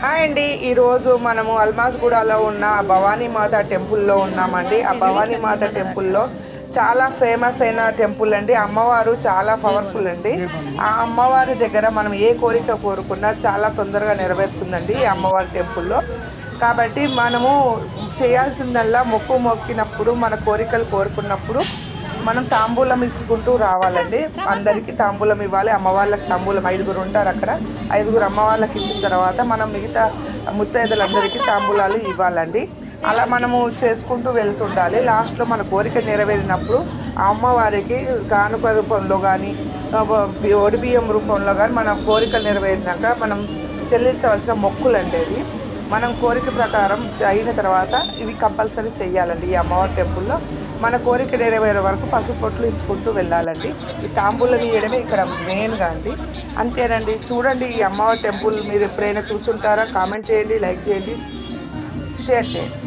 Hi అండి, ఈరోజు మనము అల్మాజ్గూడలో ఉన్న భవానీమాత టెంపుల్లో ఉన్నామండి. ఆ భవానీమాత టెంపుల్లో చాలా ఫేమస్ అయిన టెంపుల్ అండి. అమ్మవారు చాలా పవర్ఫుల్ అండి. ఆ అమ్మవారి దగ్గర మనం ఏ కోరిక కోరుకున్నా చాలా తొందరగా నెరవేరుతుందండి ఈ అమ్మవారి టెంపుల్లో. కాబట్టి మనము చేయాల్సిందల్లా మొక్కినప్పుడు మన కోరికలు కోరుకున్నప్పుడు మనం తాంబూలం ఇచ్చుకుంటూ రావాలండి. అందరికీ తాంబూలం ఇవ్వాలి. అమ్మవాళ్ళకి తాంబూలం 5గురు ఉంటారు అక్కడ. 5గురు అమ్మవాళ్ళకి ఇచ్చిన తర్వాత మనం మిగతా ముత్తైదులందరికీ తాంబూలాలు ఇవ్వాలండి. అలా మనము చేసుకుంటూ వెళ్తుండాలి. లాస్ట్లో మన కోరిక నెరవేరినప్పుడు ఆ అమ్మవారికి కానుక రూపంలో కానీ ఒడిబియ్యం రూపంలో కానీ మన కోరికలు నెరవేరినాక మనం చెల్లించవలసిన మొక్కులండి అవి. మనం కోరిక ప్రకారం అయిన తర్వాత ఇవి కంపల్సరీ చెయ్యాలండి. ఈ అమ్మవారి టెంపుల్లో మన కోరిక నెరవేరే వరకు పసుపొట్లు ఇచ్చుకుంటూ వెళ్ళాలండి. ఈ తాంబూలం ఇవ్వడమే ఇక్కడ మెయిన్గా అండి. అంతేనండి. చూడండి, ఈ అమ్మవారి టెంపుల్ మీరు ఎప్పుడైనా చూసుంటారా? కామెంట్ చేయండి, లైక్ చేయండి, షేర్ చేయండి.